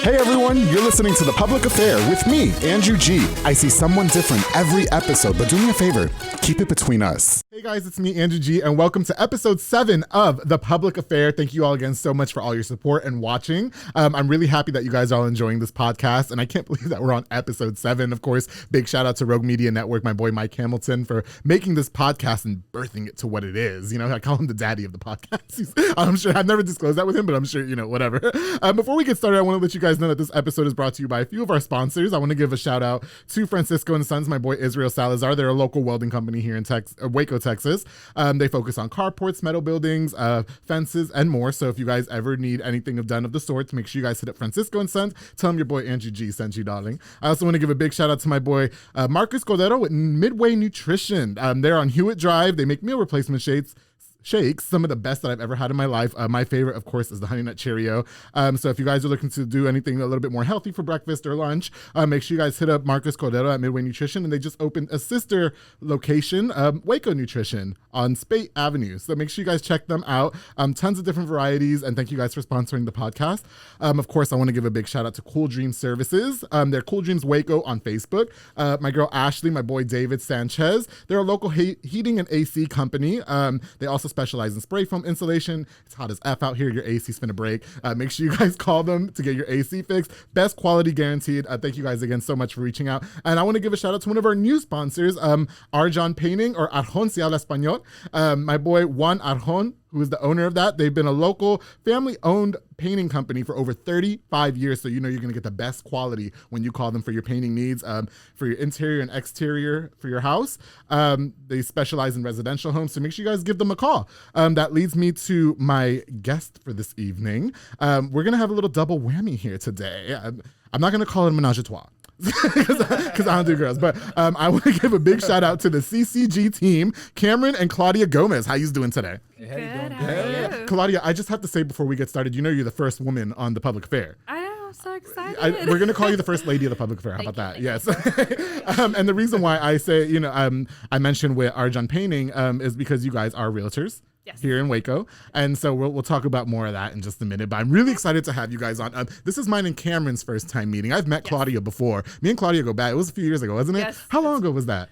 Hey everyone, you're listening to The Public Affair with me, Andrew G. I see someone different every episode, but do me a favor, keep it between us. Hey guys, it's me, Andrew G, and welcome to episode 7 of The Public Affair. Thank you all again so much for all your support and watching. I'm really happy that you guys are all enjoying this podcast, and I can't believe that we're on episode 7. Of course, big shout out to Rogue Media Network, my boy Mike Hamilton, for making this podcast and birthing it to what it is. You know, I call him the daddy of the podcast. I'm sure, I've never disclosed that with him, but I'm sure, you know, whatever. Before we get started, I want to let you guys know that this episode is brought to you by a few of our sponsors. I want to give a shout out to Francisco and Sons, my boy Israel Salazar. They're a local welding company here in Waco, Texas. They focus on carports, metal buildings, fences, and more. So if you guys ever need anything done of the sort, make sure you guys hit up Francisco and Sons. Tell them your boy Angie G sent you, darling. I also want to give a big shout out to my boy Marcus Cordero with Midway Nutrition. They're on Hewitt Drive. They make meal replacement shakes, some of the best that I've ever had in my life. My favorite, of course, is the Honey Nut Cheerio. So if you guys are looking to do anything a little bit more healthy for breakfast or lunch, make sure you guys hit up Marcus Cordero at Midway Nutrition. And they just opened a sister location, Waco Nutrition, on Spate Avenue. So make sure you guys check them out. Tons of different varieties. And thank you guys for sponsoring the podcast. Of course, I want to give a big shout out to Cool Dreams Services. They're Cool Dreams Waco on Facebook. My girl Ashley, my boy David Sanchez. They're a local heating and AC company. They also specialize in spray foam insulation. It's hot as F out here. Your AC's finna break. Make sure you guys call them to get your AC fixed. Best quality guaranteed. Thank you guys again so much for reaching out. And I want to give a shout out to one of our new sponsors, Arjon Painting, or Arjon si habla español. My boy Juan Arjon, who is the owner of that. They've been a local family-owned painting company for over 35 years, so you know you're going to get the best quality when you call them for your painting needs, for your interior and exterior for your house. They specialize in residential homes, so make sure you guys give them a call. That leads me to my guest for this evening. We're going to have a little double whammy here today. I'm not going to call it a menage a trois, because I don't do girls, but I want to give a big shout out to the CCG team, Cameron and Claudia Gomez. How you doing today? Good. How are you? Claudia, I just have to say before we get started, you know you're the first woman on The Public Affair. I know, I'm so excited. We're going to call you the first lady of The Public Affair. How about that? Yes. And the reason why I say, you know, I mentioned with Arjon Painting is because you guys are realtors. Yes. Here in Waco. And so we'll talk about more of that in just a minute. But I'm really excited to have you guys on. This is mine and Cameron's first time meeting. I've met Claudia before. Me and Claudia go back. It was a few years ago, wasn't it? Yes. How long ago was that?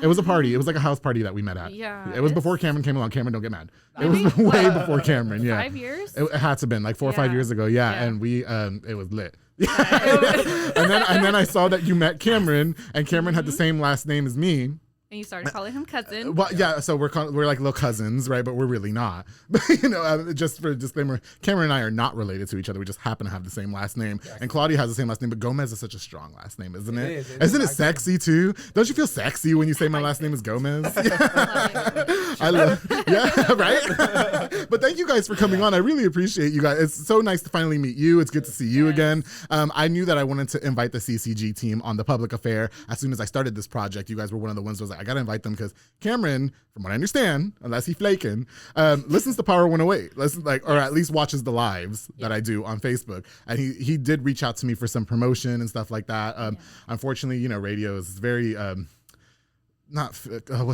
It was a party. It was like a house party that we met at. Yeah. It was before Cameron came along. Cameron, don't get mad. It was way before Cameron. Yeah. 5 years? It had to have been like 4 or 5 years ago. Yeah. And we, it was lit. and then I saw that you met Cameron, and Cameron had the same last name as me. And you started calling him cousin. Well, yeah, so we're like little cousins, right? But we're really not. But, you know, just for a disclaimer, Cameron and I are not related to each other. We just happen to have the same last name. Yes. And Claudia has the same last name, but Gomez is such a strong last name, isn't it? Isn't it sexy too? Don't you feel sexy when you say my last name is Gomez? I love, yeah, right? But thank you guys for coming on. I really appreciate you guys. It's so nice to finally meet you. It's good to see you again. I knew that I wanted to invite the CCG team on The Public Affair. As soon as I started this project, you guys were one of the ones who was like, I got to invite them because Cameron, from what I understand, unless he's flaking, listens to Power 108, or at least watches the lives that I do on Facebook. And he did reach out to me for some promotion and stuff like that. Unfortunately, you know, radio is very, what's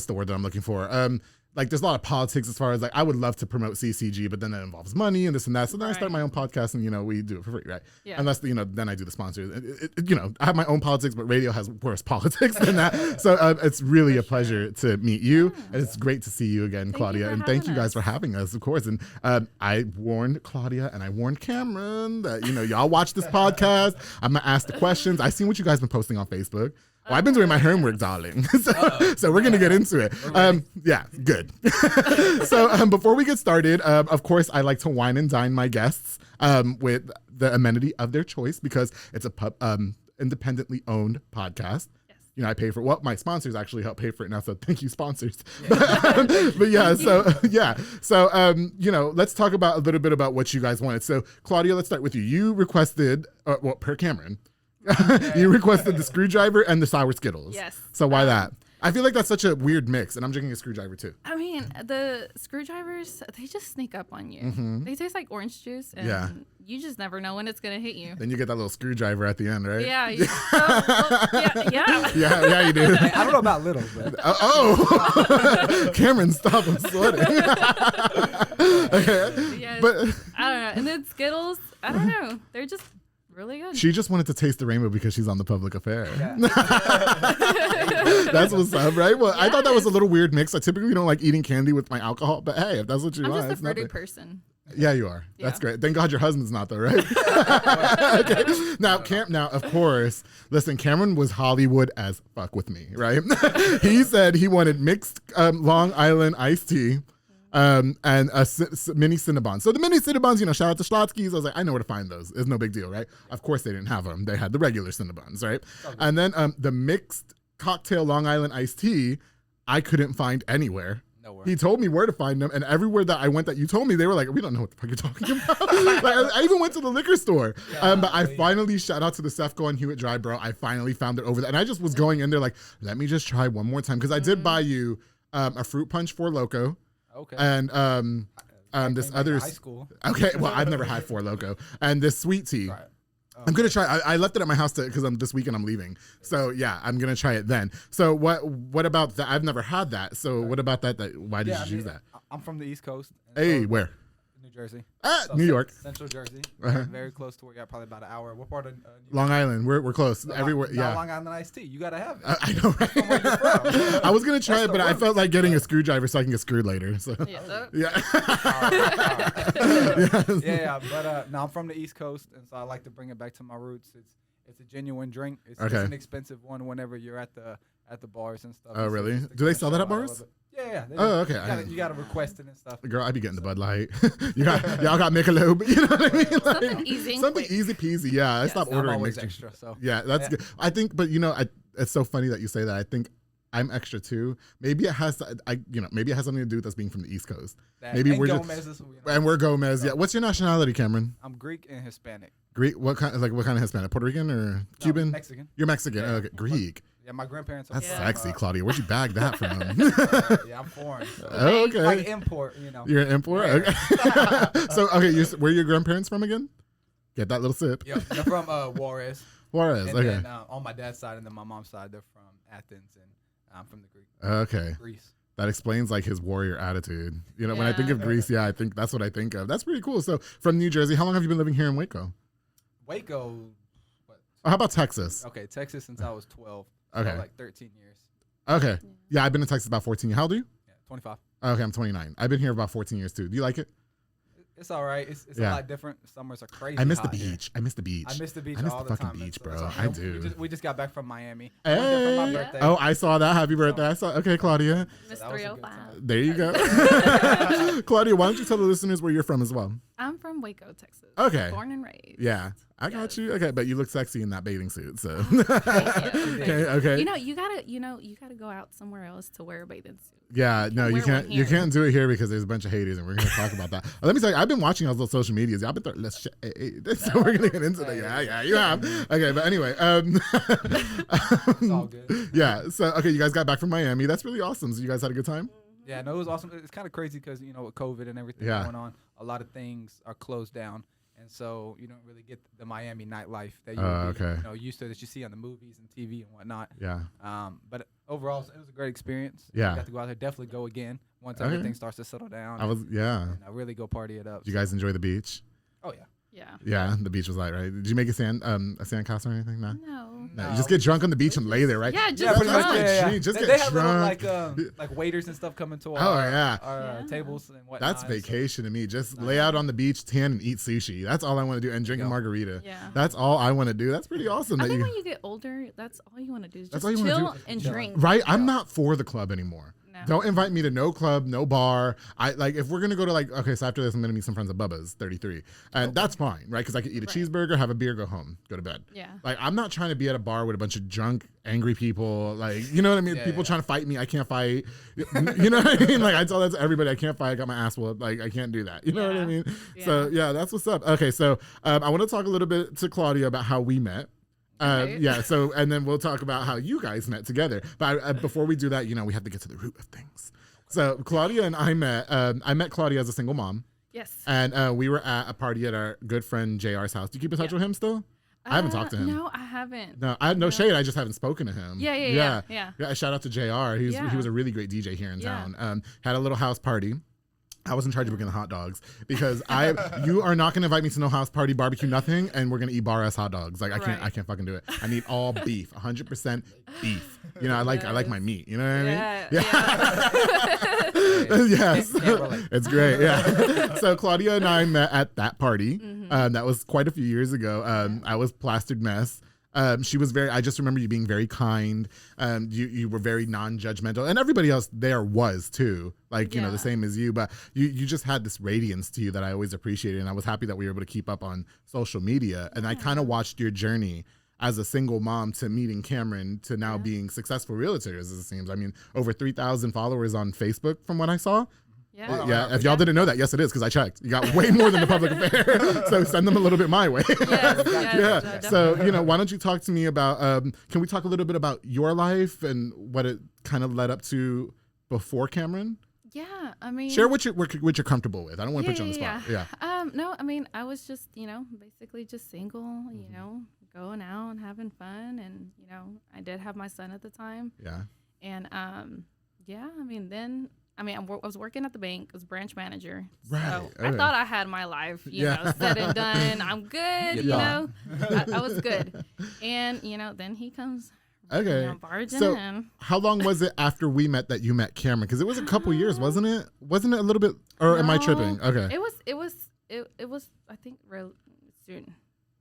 the word that I'm looking for? Like there's a lot of politics as far as like, I would love to promote CCG, but then that involves money and this and that. So then I start my own podcast and, you know, we do it for free, right? Yeah. Unless, you know, then I do the sponsors. You know, I have my own politics, but radio has worse politics than that. So it's really a pleasure to meet you. And it's great to see you again, Claudia. And thank you guys for having us, of course. And I warned Claudia and I warned Cameron that, you know, y'all watch this podcast. I'm going to ask the questions. I seen what you guys been posting on Facebook. Well, I've been doing my homework, darling. So we're going to get into it. Yeah, good. So before we get started, of course, I like to wine and dine my guests with the amenity of their choice because it's a independently owned podcast. Yes. You know, I pay for my sponsors actually help pay for it now. So thank you, sponsors. But yeah, so you know, let's talk about a little bit about what you guys wanted. So Claudia, let's start with you. You requested, per Cameron, you requested the screwdriver and the sour Skittles. Yes. So why that? I feel like that's such a weird mix, and I'm drinking a screwdriver too. I mean, the screwdrivers, they just sneak up on you. Mm-hmm. They taste like orange juice, and you just never know when it's going to hit you. Then you get that little screwdriver at the end, right? Yeah. Yeah, you do. I don't know about little, but. Cameron, stop, I'm sweating. Okay. Yes, but I don't know. And then Skittles, I don't know. They're just really good. She just wanted to taste the rainbow because she's on the public affair. Yeah. That's what's up, right? Well, I thought that was a little weird mix. I typically don't like eating candy with my alcohol, but hey, if that's what you I'm want, just a fruity person. Yeah, you are. Yeah. That's great. Thank God your husband's not though, right? Okay. Now, of course, listen, Cameron was Hollywood as fuck with me, right? He said he wanted mixed Long Island iced tea and a mini Cinnabon. So the mini Cinnabons, shout out to Schlotsky's. I was like, I know where to find those. It's no big deal, right? Of course they didn't have them. They had the regular Cinnabons, right? Okay. And then the mixed cocktail Long Island iced tea, I couldn't find anywhere. He told me where to find them, and everywhere that I went that you told me, they were like, we don't know what the fuck you're talking about. Like, I even went to the liquor store. But I finally, shout out to the Sefco and Hewitt Dry, bro. I finally found it over there. And I just was going in there like, let me just try one more time. Because I did buy you a fruit punch for Loco. Okay. And this other. High school. Okay, well, I've never had Four Loco. And this sweet tea. Right. I'm going to try. I left it at my house because this weekend I'm leaving. So yeah, I'm going to try it then. So what about that? I've never had that. So what about that? Why did you choose that? I'm from the East Coast. Hey, where? New Jersey. So New York. Central Jersey. Very close to where you're at, probably about an hour. What part of Long Island? We're close. Everywhere. Yeah. Long Island iced tea. You got to have it. I know, right? From where you're from. I was going to try it, but I felt like getting a screwdriver so I can get screwed later. So. Yeah. Yeah. But no, I'm from the East Coast, and so I like to bring it back to my roots. It's a genuine drink. It's an expensive one whenever you're at the bars and stuff. Oh, really? Do they sell that at bars? Yeah. Oh, okay. You got to request it and stuff. Girl, I'd be getting the Bud Light. Y'all got Michelob. You know what I mean? Like, something easy peasy. Yeah, I stopped ordering mixed extra. So yeah, that's good. I think, but it's so funny that you say that. I think I'm extra too. Maybe it has maybe it has something to do with us being from the East Coast. Maybe we're Gomez and we're Gomez. Yeah. What's your nationality, Cameron? I'm Greek and Hispanic. Greek? What kind of Hispanic? Puerto Rican or Cuban? No, Mexican. You're Mexican. Yeah. Okay. Greek. Yeah, my grandparents are That's sexy, Claudia. Where'd you bag that from? Yeah, I'm foreign. So. Oh, okay. Like import, You're an import? Okay. So, where are your grandparents from again? Get that little sip. Yeah, they're from Juarez. Juarez, and okay. Then, on my dad's side and then my mom's side, they're from Athens, and I'm from the Greek. Okay. Greece. That explains like his warrior attitude. When I think of Greece, I think that's what I think of. That's pretty cool. So, from New Jersey, how long have you been living here in Waco? Waco. How about Texas? Okay, Texas since I was 12. Okay. So like 13 years. Okay. Yeah, I've been in Texas about 14 years. How old are you? Yeah, 25. Okay, I'm 29. I've been here about 14 years too. Do you like it? It's all right. It's a lot different. Summers are crazy. I miss the beach. Here. I miss the beach. I miss the beach. I miss all the the fucking time. beach, bro. So, I do. We just got back from Miami. Hey. For my birthday. Oh, I saw that. Happy birthday. I saw. Okay, Claudia. Miss 305. There you go. Claudia, why don't you tell the listeners where you're from as well? I'm from Waco, Texas. Okay. Born and raised. Yeah. I got you. Okay, but you look sexy in that bathing suit, so. Okay. You gotta go out somewhere else to wear a bathing suit. Yeah, no, you can't. You can't do it here because there's a bunch of haters, and we're gonna talk about that. Let me tell you, I've been watching all those social medias. I've been so we're gonna get into that. Yeah, you have. Okay, but anyway, it's all good. Yeah. So you guys got back from Miami. That's really awesome. So you guys had a good time. Yeah, no, it was awesome. It's kind of crazy because with COVID and everything going on, a lot of things are closed down. And so you don't really get the Miami nightlife that you used to, that you see on the movies and TV and whatnot. Yeah. But overall, it was a great experience. Yeah. You got to go out there. Definitely go again once everything starts to settle down. And really go party it up. Did you guys enjoy the beach? Oh yeah. Yeah. Yeah, the beach was light, right? Did you make a sand castle or anything? No. No. You just get drunk on the beach and lay there, right? Yeah, just pretty much. Yeah. Just they get have drunk. Little, like waiters and stuff coming to our tables and whatnot. That's vacation to me. Just lay out on the beach, tan, and eat sushi. That's all I want to do, and drink a margarita. Yeah. That's all I want to do. That's pretty awesome. I think when you get older, that's all you want to do is just chill and drink. Right? I'm not for the club anymore. No. Don't invite me to no club, no bar. If we're gonna go to so after this I'm gonna meet some friends at Bubba's 33, and that's fine, right? Because I could eat a cheeseburger, have a beer, go home, go to bed. Yeah. I'm not trying to be at a bar with a bunch of drunk, angry people. You know what I mean? People trying to fight me. I can't fight. You know what I mean? I tell that to everybody. I can't fight. I got my ass whooped. I can't do that. You know what I mean? Yeah. So that's what's up. Okay, so I want to talk a little bit to Claudia about how we met. So and then we'll talk about how you guys met together. But before we do that, we have to get to the root of things. So Claudia and I met Claudia as a single mom. Yes. And we were at a party at our good friend JR's house. Do you keep in touch with him still? I haven't talked to him. No, I haven't. No, I have no shade. I just haven't spoken to him. Yeah. Shout out to JR. He was a really great DJ here in town. Had a little house party. I was in charge of bringing the hot dogs because you are not going to invite me to no house party, barbecue, nothing, and we're going to eat bar ass hot dogs. Like I can't fucking do it. I need all beef, 100% beef. You know, I like my meat. You know what I mean? Yeah. Yes, it's great. Yeah. So Claudia and I met at that party. That was quite a few years ago. I was plastered mess. She was I just remember you being very kind. You were very non-judgmental, and everybody else there was too. Like, you know, the same as you, but you just had this radiance to you that I always appreciated. And I was happy that we were able to keep up on social media. And I kind of watched your journey as a single mom to meeting Cameron to now being successful realtors, as it seems. I mean, over 3,000 followers on Facebook from what I saw. Yeah. If y'all didn't know that, yes, it is, because I checked. You got way more than the public affair. So send them a little bit my way. Yes, So, you know, why don't you talk to me about, can we talk a little bit about your life and what it kind of led up to before Cameron? Yeah, I mean, share what you're comfortable with. I don't want to put you on the spot. Yeah. No, I mean, I was just, you know, basically just single, you know, going out and having fun. And, you know, I did have my son at the time. Yeah. And, I was working at the bank. I was branch manager. Right. So I thought I had my life, you know, said and done. I'm good, you know. I was good. And, you know, then he comes barging in. How long was it after we met that you met Cameron? Because it was a couple years, wasn't it? Wasn't it a little bit, or am I tripping? Okay. It was, I think, real soon.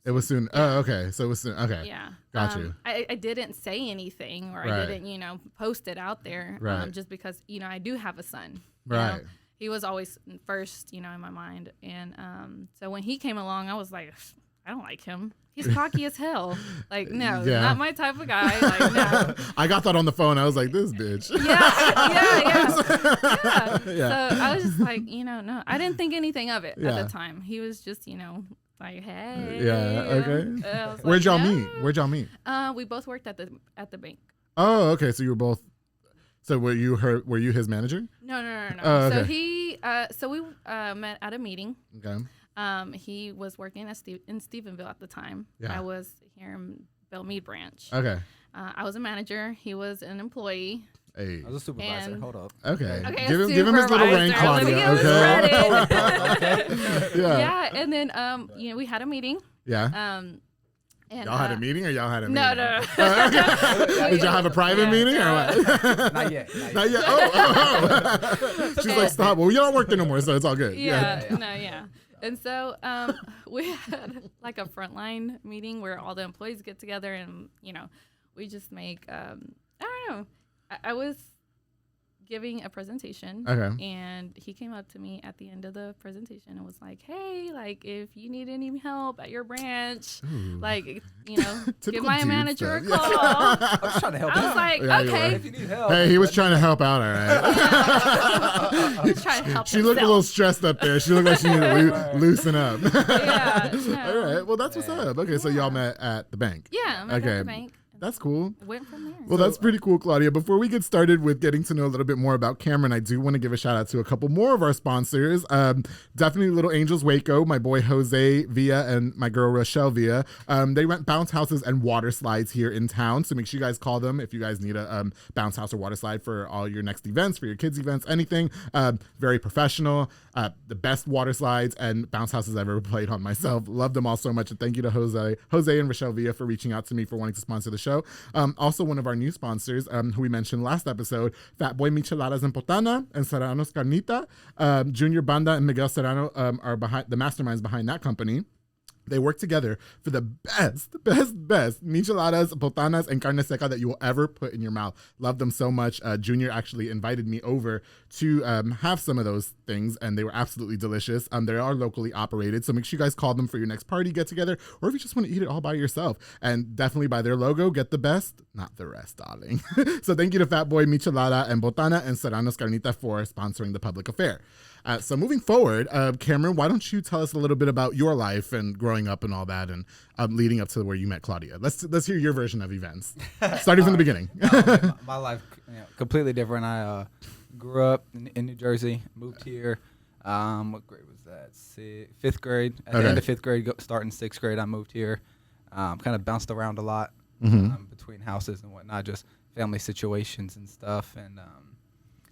It was soon. Yeah. Oh, okay. So it was soon. Okay. Yeah. Got you. I didn't say anything, or I didn't, you know, post it out there. Just because, you know, I do have a son. Right. You know? He was always first, you know, in my mind. And so when he came along, I was like, I don't like him. He's cocky as hell. Like, no, not my type of guy. Like, no. I got that on the phone. I was like, this bitch. Yeah. So I was just like, you know, no. I didn't think anything of it at the time. He was just, you know, like, hey. Yeah, okay. Where'd y'all meet? We both worked at the bank. Oh, okay. So you were both. So were you his manager? No. Oh, okay. So we met at a meeting. Okay. He was working in Stephenville at the time. Yeah. I was here in Belmead branch. Okay. I was a manager. He was an employee. Hey. I was a supervisor. Hold up. Okay. Give him his little rank, Claudia. Okay. Yeah. And then you know, we had a meeting. Yeah. And y'all had a meeting, or y'all had a meeting? No. Did y'all have a private meeting, or what? Not yet. Oh. She's like, stop. Well, y'all don't work there no more, so it's all good. Yeah. And so we had like a frontline meeting where all the employees get together, and, you know, we just make, I don't know. I was giving a presentation, and he came up to me at the end of the presentation and was like, hey, like, if you need any help at your branch, like, you know, give my manager a call. I was trying to help. I was like, okay. If you need help. Hey, he was trying to help out, all right. He was trying to help She looked a little stressed up there. She looked like she needed to loosen up. No. All right. Well, that's what's up. Okay, so y'all met at the bank. Yeah, I met at the bank. That's cool. Went from there. Well, that's pretty cool, Claudia. Before we get started with getting to know a little bit more about Cameron, I do want to give a shout out to a couple more of our sponsors. Definitely Little Angels Waco, my boy Jose Villa and my girl Rochelle Villa. They rent bounce houses and water slides here in town. So make sure you guys call them if you guys need a bounce house or water slide for all your next events, for your kids' events, anything. Very professional. The best water slides and bounce houses I've ever played on myself. Love them all so much. And thank you to Jose and Rochelle Villa for reaching out to me for wanting to sponsor the show. Also, one of our new sponsors, who we mentioned last episode, Fat Boy Micheladas en Botana and Serrano's Carnita. Junior Banda and Miguel Serrano are the masterminds behind that company. They work together for the best micheladas, botanas, and carne seca that you will ever put in your mouth. Love them so much. Junior actually invited me over to have some of those things, and they were absolutely delicious. They are locally operated, so make sure you guys call them for your next party get-together, or if you just want to eat it all by yourself. And definitely by their logo, get the best, not the rest, darling. So thank you to Fat Boy Michelada and Botana and Serrano's Carnita for sponsoring the public affair. So moving forward, Cameron, why don't you tell us a little bit about your life and growing up and all that, and leading up to where you met Claudia. Let's hear your version of events, starting from the beginning. My life, completely different. I grew up in New Jersey, moved here. What grade was that? Fifth grade. At the end of fifth grade, starting sixth grade, I moved here. Kind of bounced around a lot between houses and whatnot, just family situations and stuff, and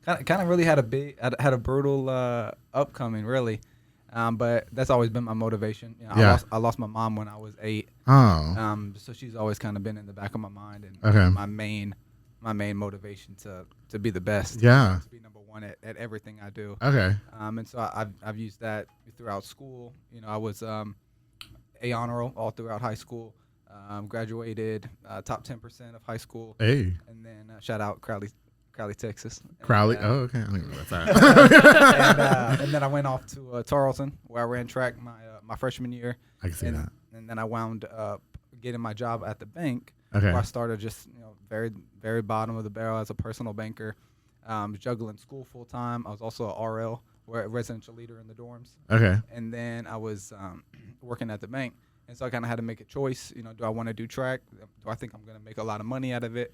kind of really had a brutal upcoming, really. But that's always been my motivation. You know, I lost my mom when I was 8. Oh. So she's always kind of been in the back of my mind, and okay. my main motivation to be the best. Yeah. To be number one at everything I do. Okay. And so I've used that throughout school. You know, I was A honor roll all throughout high school. Graduated top 10% of high school. Hey. And then shout out Crowley, Texas. Crowley. Oh, okay. I don't even know what's that. And then I went off to Tarleton, where I ran track my freshman year. I can see that. And then I wound up getting my job at the bank. Okay. Where I started just very, very bottom of the barrel as a personal banker, juggling school full time. I was also a RL, a residential leader in the dorms. Okay. And then I was working at the bank. And so I kind of had to make a choice. You know, do I want to do track? Do I think I'm going to make a lot of money out of it,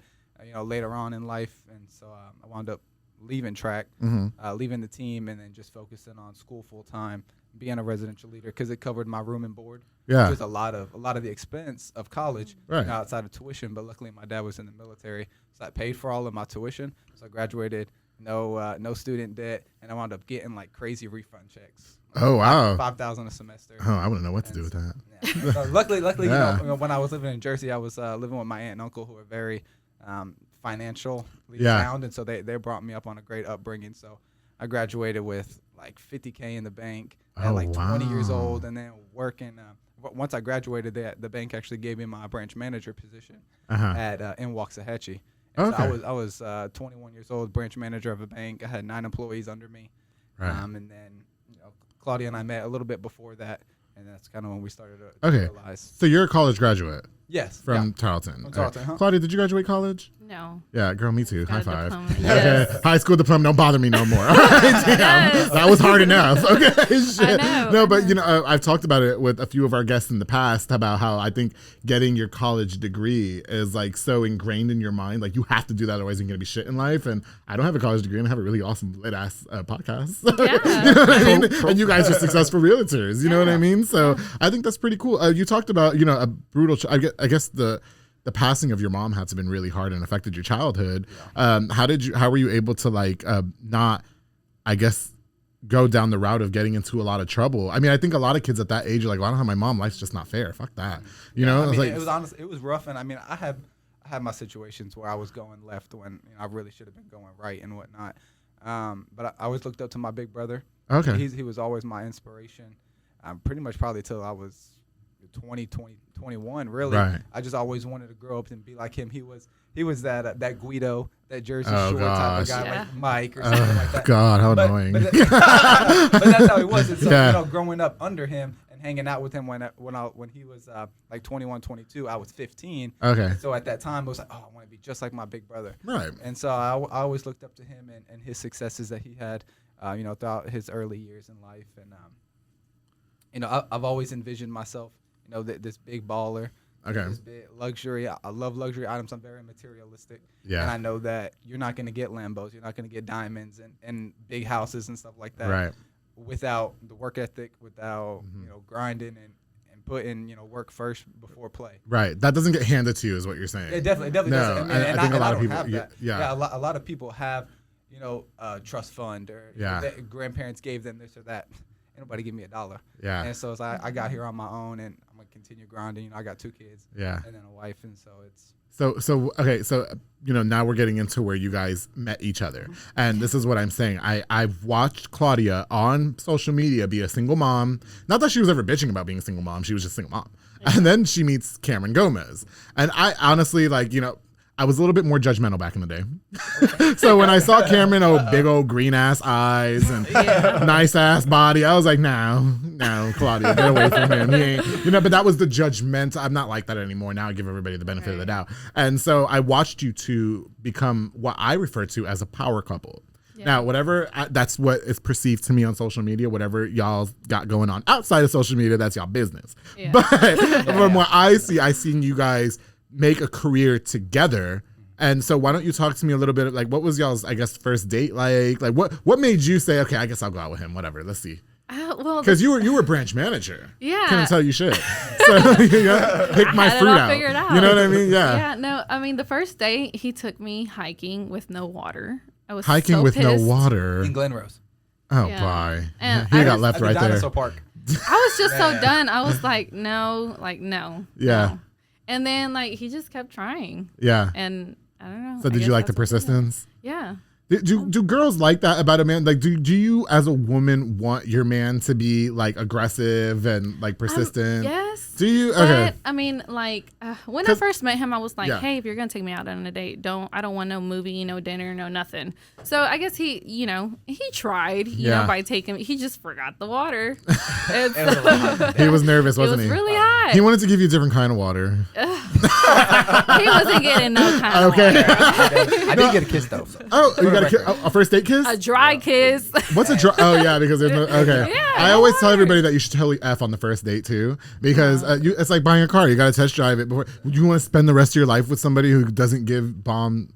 later on in life? And so I wound up leaving track, leaving the team, and then just focusing on school full time, being a residential leader, because it covered my room and board. Yeah. Which is a lot of the expense of college, right. Outside of tuition. But luckily, my dad was in the military, so I paid for all of my tuition. So I graduated, no student debt, and I wound up getting like crazy refund checks. Oh wow, $5,000 a semester. Oh, I wouldn't know what to do with that. Yeah. So luckily, yeah. When I was living in Jersey, I was living with my aunt and uncle, who are very financially sound, and so they brought me up on a great upbringing. So I graduated with like $50K in the bank at 20 years old, and then working. Once I graduated, the bank actually gave me my branch manager position in Waxahachie. And okay. So I was 21 years old, branch manager of a bank. I had 9 employees under me, right. And then Claudia and I met a little bit before that, and that's kind of when we started to realize. So you're a college graduate? Yes. From Tarleton. From Tarleton, huh? Claudia, did you graduate college? No. Yeah, girl, me too. High five. Yes. Okay. High school diploma, don't bother me no more. Damn, that was hard enough. Okay. Shit. No, I've talked about it with a few of our guests in the past about how I think getting your college degree is like so ingrained in your mind. Like you have to do that, otherwise you're going to be shit in life. And I don't have a college degree, and I have a really awesome lit ass podcast. Yeah. You know what I mean? And you guys are successful realtors. You know what I mean? So I think that's pretty cool. You talked about, a brutal, I guess the passing of your mom had to have been really hard and affected your childhood. Yeah. How were you able to not, I guess, go down the route of getting into a lot of trouble? I mean, I think a lot of kids at that age are like, well, I don't have my mom. Life's just not fair. Fuck that. You know? It was honest. It was rough. And I mean, I had my situations where I was going left when I really should have been going right and whatnot. But I always looked up to my big brother. Okay. He was always my inspiration. Pretty much probably till I was 21, really. Right. I just always wanted to grow up and be like him. He was that Guido, that Jersey Shore type of guy, like Mike or something like that. God, how annoying. But that's how he was. And so, growing up under him and hanging out with him when he was like 21, 22, I was 15. Okay. And so at that time, I was like, oh, I want to be just like my big brother. Right. And so I always looked up to him and his successes that he had, throughout his early years in life. And, I've always envisioned myself, this big baller. Okay. This big luxury. I love luxury items. I'm very materialistic. Yeah. And I know that you're not going to get Lambos. You're not going to get diamonds and big houses and stuff like that. Right. Without the work ethic, without, grinding and putting, work first before play. Right. That doesn't get handed to you is what you're saying. It definitely doesn't. I think a lot of people have that. Yeah. A lot of people have, a trust fund or that grandparents gave them this or that. Ain't nobody give me $1. Yeah. And so I got here on my own, and I'm gonna continue grinding. I got 2 kids. Yeah. And then a wife, and so it's. So now we're getting into where you guys met each other, and this is what I'm saying. I've watched Claudia on social media be a single mom. Not that she was ever bitching about being a single mom. She was just a single mom, and then she meets Cameron Gomez, and I honestly I was a little bit more judgmental back in the day. So when I saw Cameron, big old green ass eyes and nice ass body, I was like, no, Claudia, get away from him. He ain't, but that was the judgment. I'm not like that anymore. Now I give everybody the benefit of the doubt. And so I watched you two become what I refer to as a power couple. Yeah. Now, whatever, that's what is perceived to me on social media, whatever y'all got going on outside of social media, that's y'all business. Yeah. But from what I seen you guys make a career together. And so why don't you talk to me a little bit, what was y'all's, I guess, first date like? Like what made you say, okay, I guess I'll go out with him, whatever, let's see. Because you were branch manager. Yeah. Couldn't tell you shit. So pick my fruit out. Figured out. You know what I mean? Yeah. Yeah, no, I mean, the first day he took me hiking with no water. I was hiking so with pissed. no water. In Glenrose. Oh, Yeah. bye. And He I got was- left At the right there. Dinosaur Park. I was just so Yeah. done. I was like, no. Yeah. No. And then like he just kept trying, Yeah. and I don't know. So I did guess you like the that's what it is. persistence? Yeah. Do girls like that about a man? Like, do you as a woman want your man to be like aggressive and like persistent? Yes. Do you? Okay. But I mean, like when I 'Cause- first met him, I was like, Yeah. "Hey, if you're gonna take me out on a date, I don't want no movie, no dinner, no nothing." So I guess he tried, you Yeah. know, by taking. He just forgot the water. And It was a little hot. He was nervous, it wasn't was he? really hot. He wanted to give you a different kind of water. He wasn't getting no kind of Okay. water. I did get a kiss though. So. Oh, you got a first date kiss? A dry kiss. What's a dry? Oh yeah, because there's no. Okay. Yeah, I always tell hard. everybody that you should totally F on the first date too, because it's like buying a car. You got to test drive it before. You want to spend the rest of your life with somebody who doesn't give bomb.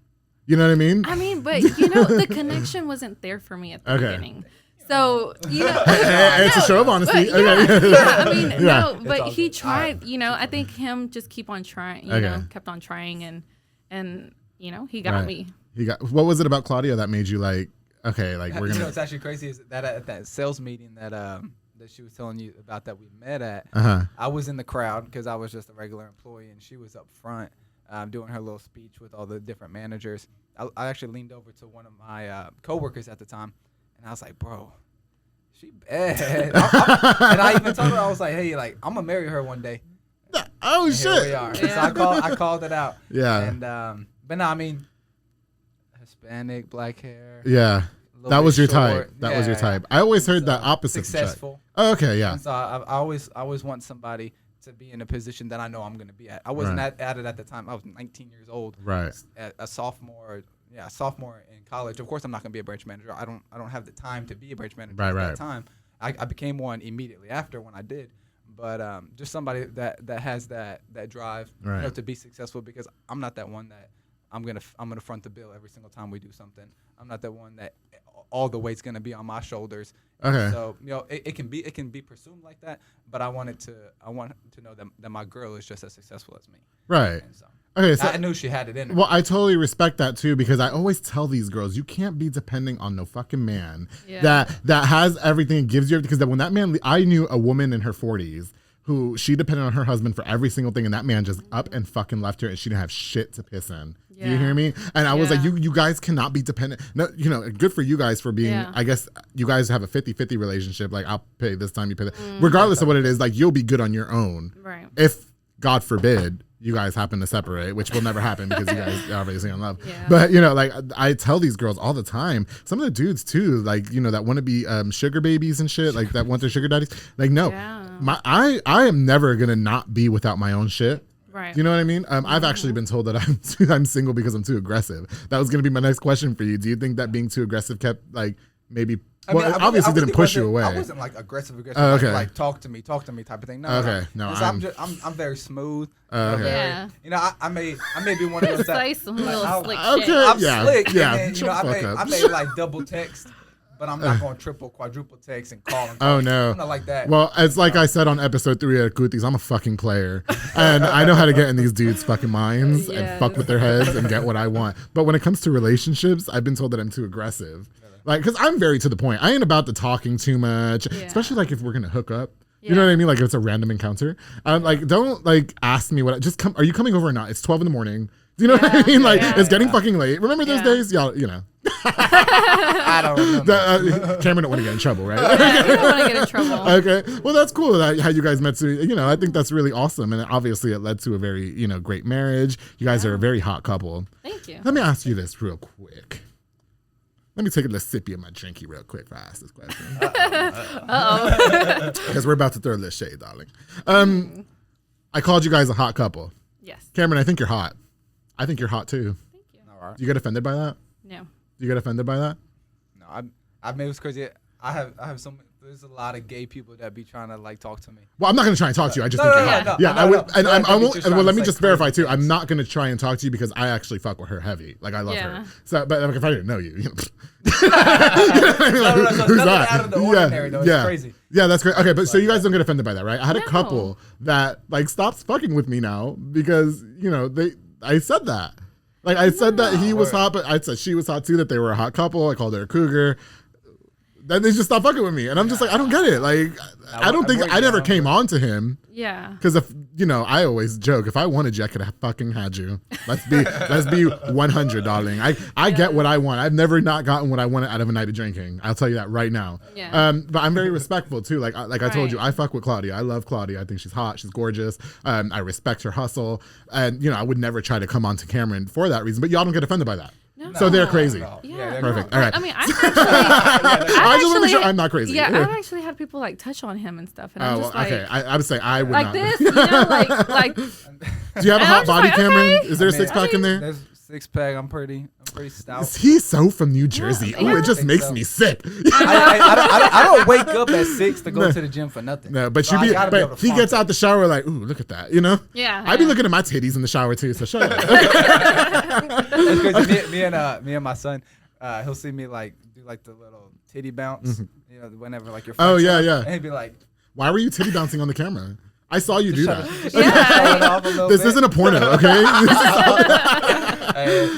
You know what I mean? I mean, but the connection wasn't there for me at the Okay. beginning. So It's a show of honesty. But, Okay. yeah, I mean, Yeah. no, but all he good. tried. I think him just keep on trying. Kept on trying, and he got Right. me. He got. What was it about Claudia that made you like? Okay, like we're You know gonna. what's actually crazy is that at that sales meeting that she was telling you about that we met at, I was in the crowd because I was just a regular employee, and she was up front doing her little speech with all the different managers. I actually leaned over to one of my coworkers at the time, and I was like, "Bro, she bad." And I even told her, I was like, "Hey, like I'm gonna marry her one day." Oh And shit! Here we are. Yeah. So I called it out. Yeah. And but no, I mean, Hispanic, black hair. Yeah, a little that bit was your short. type. That was your Yeah. type. I always heard So, that opposite. from type. Successful. Oh, okay, yeah. And so I always want somebody to be in a position that I know I'm going to be at. I wasn't Right. at it at the time. I was 19 years old. Right. A sophomore. Yeah, a sophomore in college. Of course, I'm not going to be a branch manager. I don't have the time to be a branch manager at that time. I became one immediately after when I did. But just somebody that has that drive, Right. to be successful, because I'm not that one that I'm gonna front the bill every single time we do something. I'm not that one that all the weight's gonna be on my shoulders. Okay. So it can be presumed like that, but I want to know that my girl is just as successful as me. Right. And so Okay, so I knew she had it in her. well, I totally respect that too, because I always tell these girls you can't be depending on no fucking man Yeah. that has everything and gives you everything. Because when that man, I knew a woman in her 40s who she depended on her husband for every single thing, and that man just up and fucking left her, and she didn't have shit to piss in. Do you Yeah. hear me? And I was like, Yeah. you guys cannot be dependent. No, good for you guys for being. Yeah. I guess you guys have a 50-50 relationship. Like I'll pay this time, you pay that. Regardless of what it is, like you'll be good on your own. Right. If God forbid you guys happen to separate, which will never happen because you guys are obviously in love. Yeah. But like I tell these girls all the time, some of the dudes too, like that want to be sugar babies and shit, like that want their sugar daddies. Like no, Yeah. I am never gonna not be without my own shit. Right. You know what I mean? I've actually been told that I'm single because I'm too aggressive. That was gonna be my next question for you. Do you think that being too aggressive kept like maybe? Well, it obviously didn't push you away. I wasn't like aggressive. Oh, okay. Like talk to me type of thing. No. Okay, no, I'm very smooth. Okay. Yeah. I may be one of those that Say some little I'll- slick Okay. shit. I'm Yeah, slick. yeah, And then, shut the fuck up. I may like double text, but I'm not going triple, quadruple text and call. And Oh no! I'm not like that. Well, it's like I said on episode 3 of Kutis, I'm a fucking player, and I know how to get in these dudes' fucking minds and Yes. fuck with their heads and get what I want. But when it comes to relationships, I've been told that I'm too aggressive. Like, because I'm very to the point. I ain't about the talking too much, Yeah. especially like if we're gonna hook up. You know what I mean? Like if it's a random encounter. Like, don't like ask me what. Just come. Are you coming over or not? It's 12 in the morning. Do you know what I mean? Like it's getting fucking late. Remember those days, y'all? I don't remember. Cameron don't want to get in trouble, right? Yeah, you don't want to get in trouble. Okay. Well, that's cool that how you guys met. I think that's really awesome. And obviously it led to a very, great marriage. You guys are a very hot couple. Thank you. Let me ask you this real quick. Let me take a little sippy of my drinky real quick before I ask this question. Uh-oh. Because we're about to throw a little shade, darling. I called you guys a hot couple. Yes. Cameron, I think you're hot. I think you're hot too. Thank you. All right. Do you get offended by that? No. Do you get offended by that? No, I mean, it was crazy. I have some. There's a lot of gay people that be trying to like talk to me. Well, I'm not going to try and talk to you. I just No, think no, you're no, hot. no, Yeah, no, I would, no. and No, I I won't. think Well, you're let me trying to just say verify crazy too. I'm things. not going to try and talk to you because I actually fuck with her heavy. Like I love Yeah. her. So, but like, if I didn't know you, No, so it's who's nothing that? out of the ordinary, though. It's crazy. Yeah, that's great. Okay, but so you guys don't get offended by that, right? I had a No. couple that like stops fucking with me now because I said that. Like I said that he was hot, but I said she was hot too. That they were a hot couple. I called her a cougar. Then they just stopped fucking with me, and I'm just like, I don't get it. Like, I don't think I never came on to him. Yeah. Because if I always joke, if I wanted you, I could have fucking had you. Let's be 100, darling. I get what I want. I've never not gotten what I wanted out of a night of drinking. I'll tell you that right now. Yeah. But I'm very respectful too. Like I told you, I fuck with Claudia. I love Claudia. I think she's hot. She's gorgeous. I respect her hustle, and I would never try to come on to Cameron for that reason. But y'all don't get offended by that. No. So they're crazy. No. Yeah, perfect. No. All right. I mean, I just want to make sure I'm not crazy. Yeah, I've actually had people like touch on him and stuff, and I'm just like, okay. I would say I would like not. this, like. Do you have a hot body, like, Cameron? okay. Is there a six pack in there? There's six pack. I'm pretty stout. He's so from New Jersey. Yeah, Oh, it just makes so. me sick. I don't wake up at 6 to go to the gym for nothing. No, but So he gets out the shower like, ooh, look at that, Yeah. I be looking at my titties in the shower too. So shut up. It's crazy. Me and my son, he'll see me like do like the little titty bounce, whenever like your. Oh yeah. And he'd be like, "Why were you titty bouncing on the camera?" I saw you do that. This isn't a porno, okay?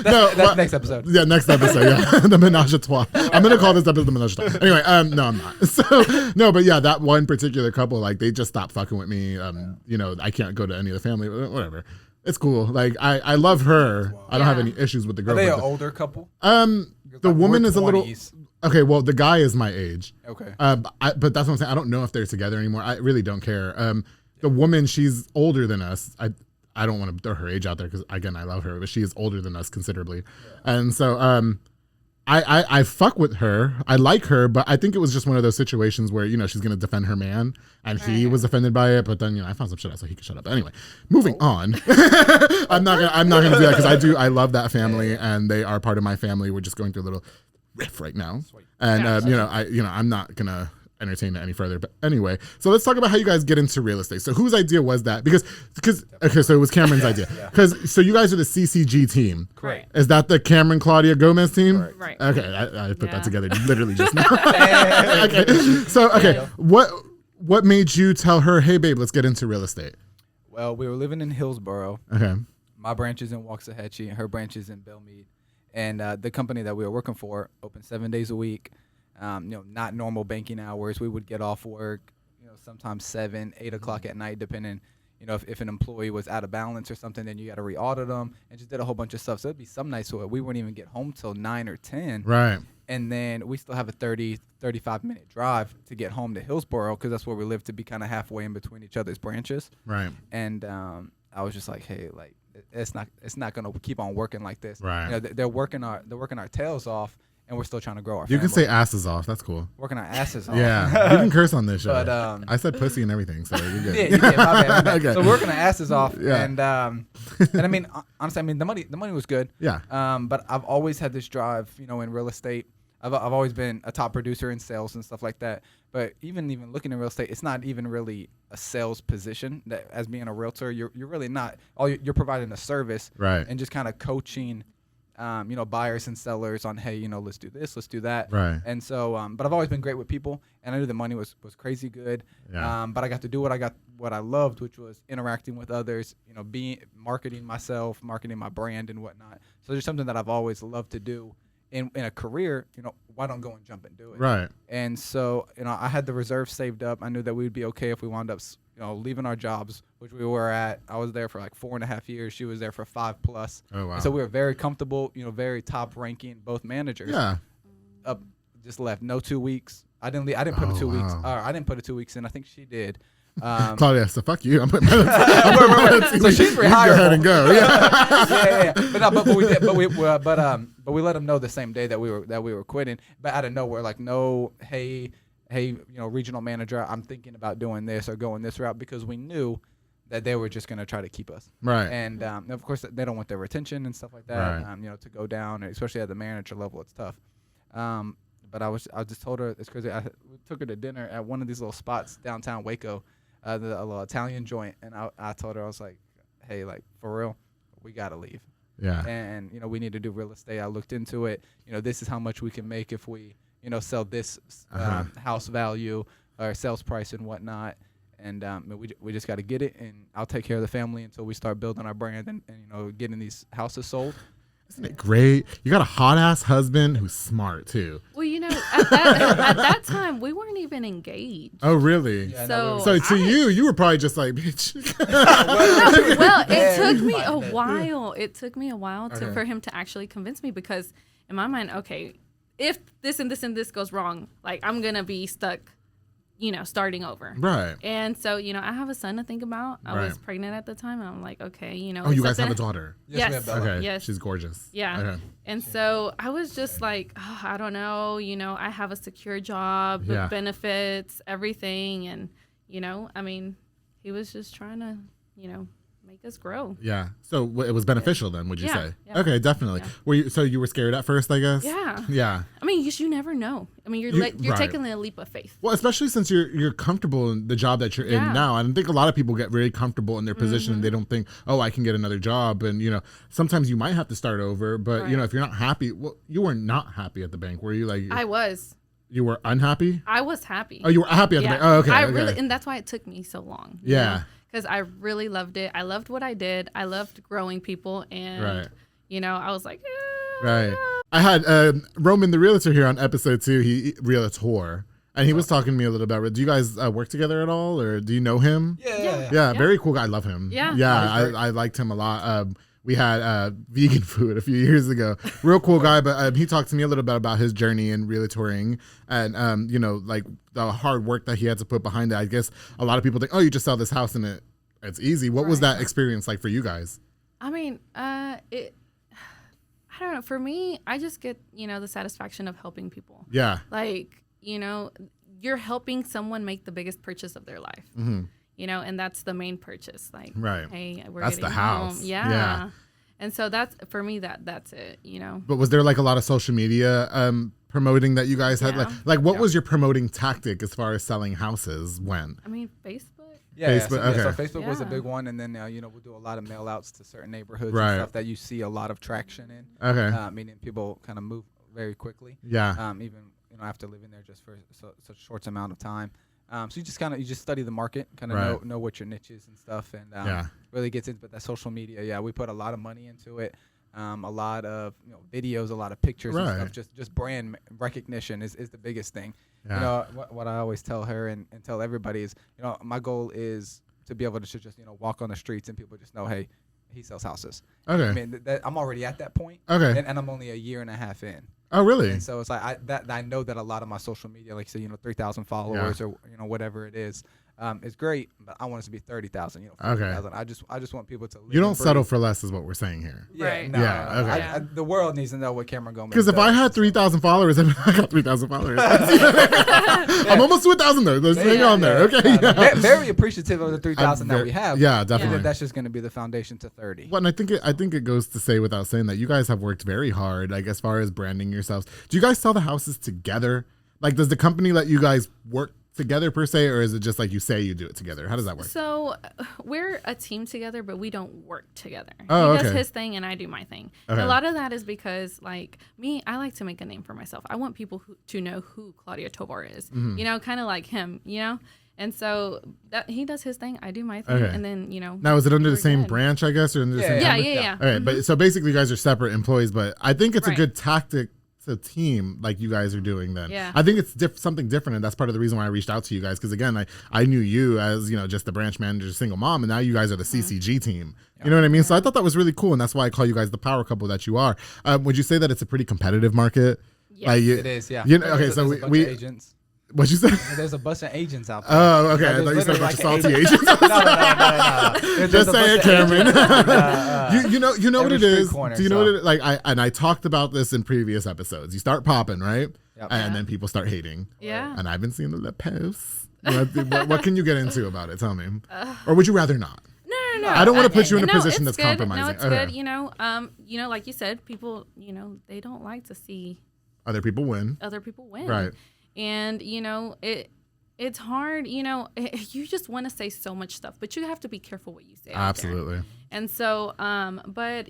That's next episode. Yeah, next episode. Yeah, the menage a trois. I'm gonna call this episode the menage a trois. Anyway, no, I'm not. So no, but yeah, that one particular couple, like they just stopped fucking with me. I can't go to any of the family. Whatever. It's cool. Like I love her. I don't have any issues with the girl. Are they an older couple? The woman is a little. 20s. Okay, well, the guy is my age. Okay. But that's what I'm saying. I don't know if they're together anymore. I really don't care. The woman, she's older than us. I don't want to throw her age out there because, again, I love her, but she is older than us considerably. Yeah. And so I fuck with her. I like her, but I think it was just one of those situations where, she's going to defend her man, and he was offended by it. But then, I found some shit out so he could shut up. Anyway, moving on. I'm not gonna do that because I love that family, and they are part of my family. We're just going through a little riff right now. Sweet. And, I'm not going to entertain it any further. But anyway, so let's talk about how you guys get into real estate. So whose idea was that? Because okay, so it was Cameron's idea. So you guys are the CCG team. Correct. Is that the Cameron Claudia Gomez team? Correct. Right. Okay, I put that together literally just now. Okay. What made you tell her, hey babe, let's get into real estate? Well, we were living in Hillsborough. Okay. My branch is in Waxahachie, and her branch is in Belmead. And the company that we were working for opened 7 days a week. Not normal banking hours. We would get off work, sometimes 7, 8 o'clock at night, depending, if an employee was out of balance or something, then you got to re-audit them, and just did a whole bunch of stuff. So it'd be some nights where we wouldn't even get home till 9 or 10. Right. And then we still have a 30, 35-minute drive to get home to Hillsborough because that's where we live, to be kind of halfway in between each other's branches. Right. And I was just like, hey, like it's not gonna keep on working like this. Right. They're working our tails off. And we're still trying to grow our family. You can say asses off. That's cool. Working our asses off. Yeah. You can curse on this show. But, I said pussy and everything, so you're good. Yeah, you did. My bad. Okay. So working our asses off. Yeah. And I mean, honestly, the money was good. Yeah. But I've always had this drive, in real estate. I've always been a top producer in sales and stuff like that. But even looking at real estate, it's not even really a sales position. That as being a realtor, you're really not. You're providing a service. Right. And just kind of coaching buyers and sellers on, hey, let's do this, let's do that. Right. And so, but I've always been great with people, and I knew the money was crazy good. Yeah. But I got to do what I loved, which was interacting with others, marketing myself, marketing my brand and whatnot. So there's something that I've always loved to do in a career. Why don't go and jump and do it? Right. And so, I had the reserve saved up. I knew that we'd be okay if we wound up, leaving our jobs, which we were at. I was there for like 4.5 years. She was there for 5+. Oh, wow. And so we were very comfortable, very top ranking, both managers. Yeah. Just left. No 2 weeks. I didn't put a 2 weeks. Wow. I didn't put a 2 weeks in. I think she did. Claudia, so fuck you. I'm putting my So she's rehireable. Go ahead and go. Yeah. Yeah. But we did. But we let them know the same day that we were quitting. But out of nowhere, like, no, hey, regional manager, I'm thinking about doing this or going this route, because we knew that they were just going to try to keep us. Right. And of course, they don't want their retention and stuff like that. Right. To go down, especially at the manager level, it's tough. But I just told her, it's crazy. We took her to dinner at one of these little spots downtown Waco, a little Italian joint, and I told her, I was like, hey, like, for real, we got to leave. Yeah. And we need to do real estate. I looked into it. This is how much we can make if we sell this house value or sales price and whatnot. And we just got to get it, and I'll take care of the family until we start building our brand and getting these houses sold. Isn't it great? You got a hot ass husband who's smart too. Well, at that time we weren't even engaged. Oh, really? Yeah, so to you were probably just like, bitch. Well, it took me a while. It took me a while for him to actually convince me, because in my mind, okay, if this and this and this goes wrong, like I'm gonna be stuck, starting over. Right. And so, I have a son to think about. I was pregnant at the time, and I'm like, okay, Oh, you guys have a daughter? Yes. Okay. Yes. She's gorgeous. Yeah. Okay. And so I was just like, I don't know, I have a secure job with benefits, everything. And, he was just trying to, make us grow. Yeah. So it was beneficial then, would you say? Yeah. Okay, definitely. Yeah. So you were scared at first, I guess? Yeah. Yeah. I mean, you never know. I mean, you're taking a leap of faith. Well, especially since you're comfortable in the job that you're in now. I don't think a lot of people get very comfortable in their position and they don't think, oh, I can get another job. And, sometimes you might have to start over. But, if you're not happy, well, you were not happy at the bank. Were you like? I was. You were unhappy? I was happy. Oh, you were happy at the bank. Oh, okay. Really, and that's why it took me so long. Yeah. Because I really loved it. I loved what I did. I loved growing people. And, I was like, Right. I had Roman, the realtor, here on episode 2. He realtor. And he was talking to me a little bit. Do you guys work together at all? Or do you know him? Yeah. Very cool guy. I love him. Yeah. Yeah. I liked him a lot. We had vegan food a few years ago. Real cool guy, but he talked to me a little bit about his journey in realtoring and, like the hard work that he had to put behind it. I guess a lot of people think, oh, you just sell this house and it's easy. What was that experience like for you guys? I mean, I don't know. For me, I just get, the satisfaction of helping people. Yeah. Like, you're helping someone make the biggest purchase of their life. Mm-hmm. And that's the main purchase. Like, hey, we're that's getting the house. Home. Yeah. And so that's, for me, that's it, But was there like a lot of social media promoting that you guys had? Like what was your promoting tactic as far as selling houses when? I mean, Facebook. Facebook, so Facebook was a big one. And then, we'll do a lot of mail outs to certain neighborhoods and stuff that you see a lot of traction in. Okay. Meaning people kind of move very quickly. Yeah. Even, after living there just for such a short amount of time. So you just study the market, kind of know what your niche is and stuff, and really gets into that social media. Yeah, we put a lot of money into it, a lot of videos, a lot of pictures and stuff. Just brand recognition is the biggest thing. Yeah. What I always tell her and tell everybody is, my goal is to be able to just walk on the streets and people just know, hey, he sells houses. Okay. I mean, I'm already at that point. Okay. And I'm only a year and a half in. Oh, really? And so it's like I know that a lot of my social media, like say 3,000 followers or whatever it is great, but I want it to be 30,000. 40,000. I just want people to live. You don't settle for less, is what we're saying here. Right. Okay. The world needs to know what Cameron Gomez. Because if I had 3,000 followers, I got 3,000 followers. I'm almost to 1,000 though. Let's hang on there. Okay. Very appreciative of the 3,000 that we have. Yeah, definitely. That's just going to be the foundation to 30. Well, and I think it goes to say without saying that you guys have worked very hard, like as far as branding yourselves. Do you guys sell the houses together? Like, does the company let you guys work together per se, or is it just like you say you do it together? How does that work? So we're a team together, but we don't work together. Oh, he does his thing and I do my thing. Okay. A lot of that is because, like me, I like to make a name for myself. I want people to know who Claudia Tovar is. Mm-hmm. Kind of like him. And so that he does his thing, I do my thing, and then Now is it under the same branch, I guess, or under the same? Yeah. Okay, mm-hmm. But so basically, you guys are separate employees, but I think it's a good tactic to team like you guys are doing. Then I think it's something different, and that's part of the reason why I reached out to you guys, because again, I knew you as just the branch manager, single mom, and now you guys are the CCG team. You know what I mean? So I thought that was really cool, and that's why I call you guys the power couple that you are. Would you say that it's a pretty competitive market? Yes, it is. Yeah. Okay, so we agents. What'd you say? There's a bunch of agents out there. Oh, okay. I thought you said a bunch of salty agents. No. Just say it, Cameron. You know what it is. Do you know what it is? Like I talked about this in previous episodes. You start popping, right? Yep. And then people start hating. Yeah. And I've been seeing the posts. What can you get into about it? Tell me. Or would you rather not? No. I don't want to put you in a position that's good. compromising. No, it's good. Like you said, people, they don't like to see other people win. Right. And, it's hard, you just want to say so much stuff, but you have to be careful what you say. Absolutely. And so, but,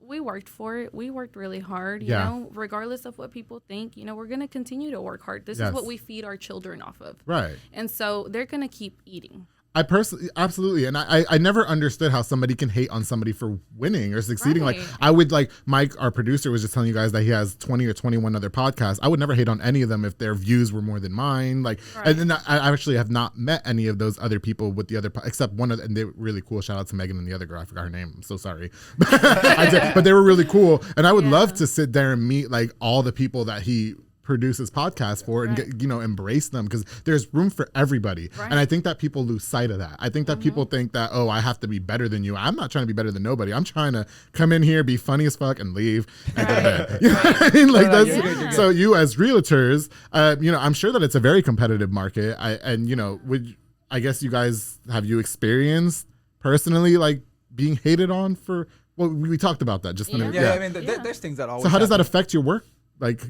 we worked for it. We worked really hard, regardless of what people think, we're going to continue to work hard. This is what we feed our children off of. Right. And so they're going to keep eating. I personally, absolutely. And I never understood how somebody can hate on somebody for winning or succeeding. Right. Like I would like Mike, our producer, was just telling you guys that he has 20 or 21 other podcasts. I would never hate on any of them if their views were more than mine. Like, right. And then I actually have not met any of those other people with the other, except one of them, and they were really cool. Shout out to Megan and the other girl. I forgot her name. I'm so sorry. But they were really cool. And I would love to sit there and meet like all the people that he produces podcasts for and get, embrace them, because there's room for everybody. And I think that people lose sight of that. I think that people think that, oh, I have to be better than you. I'm not trying to be better than nobody. I'm trying to come in here, be funny as fuck, and leave and go to bed. You know what I mean? Like that's so you as realtors, I'm sure that it's a very competitive market. I guess you guys, have you experienced personally like being hated on for, well, we talked about that just I mean, there's things that always. So how does that affect your work? Like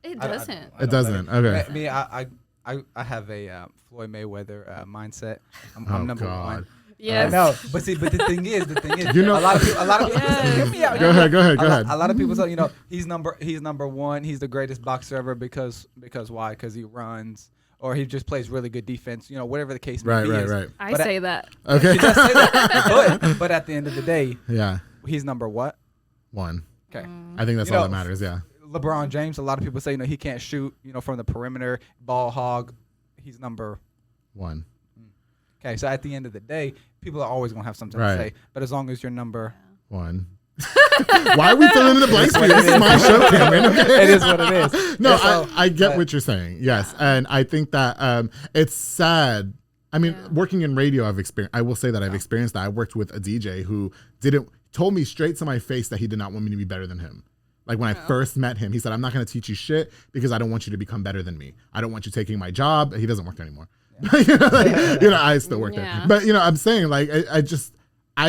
it doesn't. It doesn't. Okay. Me, I have a Floyd Mayweather mindset. I'm number one. Yes. No, but the thing is, a lot of people. Hear me out. Go ahead. A lot of people say, he's number one. He's the greatest boxer ever because why? Because he runs, or he just plays really good defense. Whatever the case may be. Right. I say that. Okay. He does say that. But at the end of the day, he's number what? One. Okay. I think that's all that matters. Yeah. LeBron James, a lot of people say, he can't shoot, from the perimeter, ball hog. He's number one. Okay, so at the end of the day, people are always going to have something to say. But as long as you're number one. Why are we filling in the blanks? This is my show, Cameron. Okay? It is what it is. No, I get what you're saying. Yes. And I think that it's sad. I mean, working in radio, I will say that I've experienced that. I worked with a DJ who told me straight to my face that he did not want me to be better than him. Like when I first met him, he said, I'm not going to teach you shit because I don't want you to become better than me. I don't want you taking my job. He doesn't work there anymore. Yeah. I still work there. But, I'm saying like,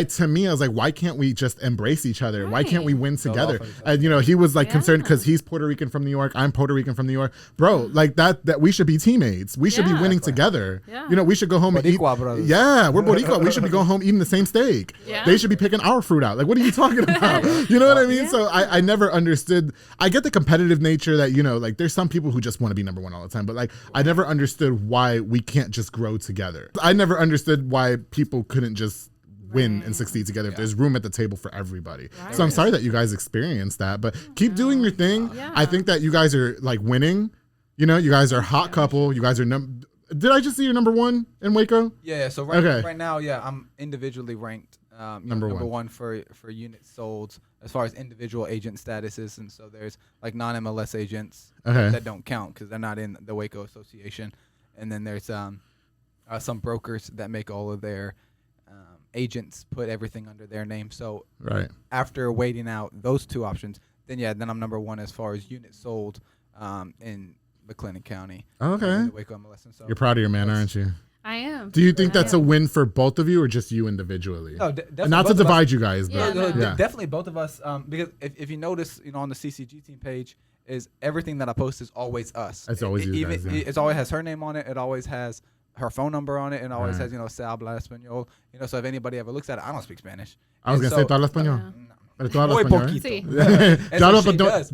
to me, I was like, why can't we just embrace each other? Right. Why can't we win together? And, he was like concerned because he's Puerto Rican from New York. I'm Puerto Rican from New York. Bro, like that we should be teammates. We should be winning together. Yeah. We should go home and eat. Brothers. Yeah, we're Boricua. We should be going home eating the same steak. Yeah. They should be picking our fruit out. Like, what are you talking about? You know what I mean? So I never understood. I get the competitive nature that, like there's some people who just want to be number one all the time. But like, I never understood why we can't just grow together. I never understood why people couldn't just win and succeed together if there's room at the table for everybody. So I'm sorry that you guys experienced that, but keep doing your thing. I think that you guys are like winning. You guys are a hot couple. You guys are did I just see your number one in Waco? Yeah. So right now, I'm individually ranked number one for units sold as far as individual agent statuses, and so there's like non-MLS agents that don't count because they're not in the Waco Association, and then there's some brokers that make all of their agents put everything under their name. So after waiting out those two options, then I'm number one as far as units sold in McLennan County. Okay. Waco MLS. So you're proud of your man, aren't you? I am. Do you think that's a win for both of you or just you individually? No, not to divide you guys, but definitely both of us. Because if you notice, on the CCG team page, is everything that I post is always us. It's always you guys. It always has her name on it. It always has her phone number on it, and always has, se habla español. So if anybody ever looks at it, I don't speak Spanish. I was going to say, ¿tú hablas español? Pero tú hablas español, Sí.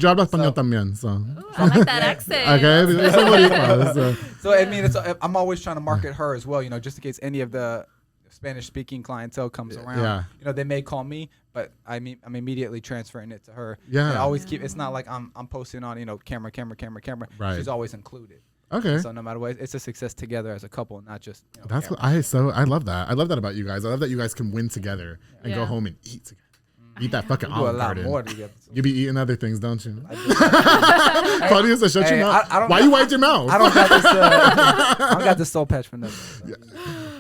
Yo hablo español también, so. I like that accent. Okay. So, I mean, I'm always trying to market her as well, just in case any of the Spanish-speaking clientele comes around. They may call me, but I'm immediately transferring it to her. Yeah. And I always keep. It's not like I'm posting on camera. Right. She's always included. Okay. So no matter what, it's a success together as a couple, not just. That's what I love that. I love that about you guys. I love that you guys can win together and go home and eat together. Eat that fucking Olive Garden. More together. You be eating other things, don't you? Claudia said, "Shut your mouth." Why you wipe your mouth? I don't got this. I don't got this soul patch for nothing.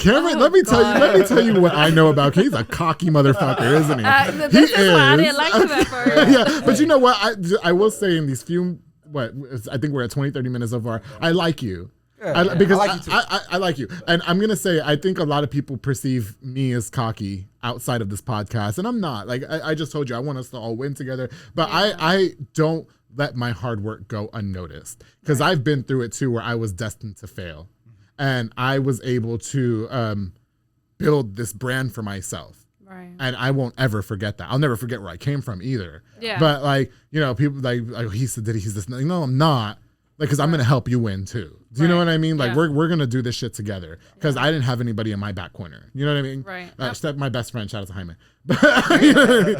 Cameron, let me tell you what I know about. He's a cocky motherfucker, isn't he? This is why I didn't like him at first. Yeah, but you know what? I will say in these few. I think we're at 20, 30 minutes so far. I like you. Because I like you. And I'm going to say, I think a lot of people perceive me as cocky outside of this podcast. And I'm not. Like, I just told you, I want us to all win together. But I don't let my hard work go unnoticed. Because I've been through it too, where I was destined to fail. And I was able to build this brand for myself. Right. And I won't ever forget that. I'll never forget where I came from either. Yeah. But people like he said that he's this. No, I'm not. Like, because I'm going to help you win too. Do you know what I mean? Like, Yeah. we're going to do this shit together because I didn't have anybody in my back corner. You know what I mean? Right. Except my best friend. Shout out to Jaime.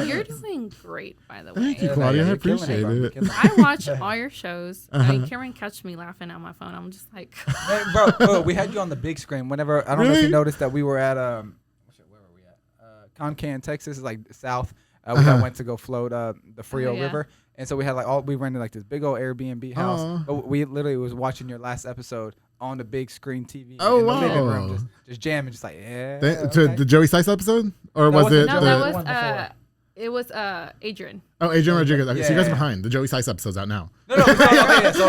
You're doing great, by the way. Thank you, Claudia. I appreciate it. I watch all your shows. I mean, Cameron catch me laughing at my phone. I'm just like, Hey, bro, we had you on the big screen. Whenever I don't know if you noticed that we were at where were we at? Concan, Texas, is like south. We had went to go float the Frio River, and so we had we rented like this big old Airbnb house. But we literally was watching your last episode on the big screen TV in the living room, just jamming, just like To the Joey Sice episode, or was it? No, that was Adrian. Oh, Adrian Rodriguez. Okay, so you guys are behind. The Joey Sice episode's out now. I've seen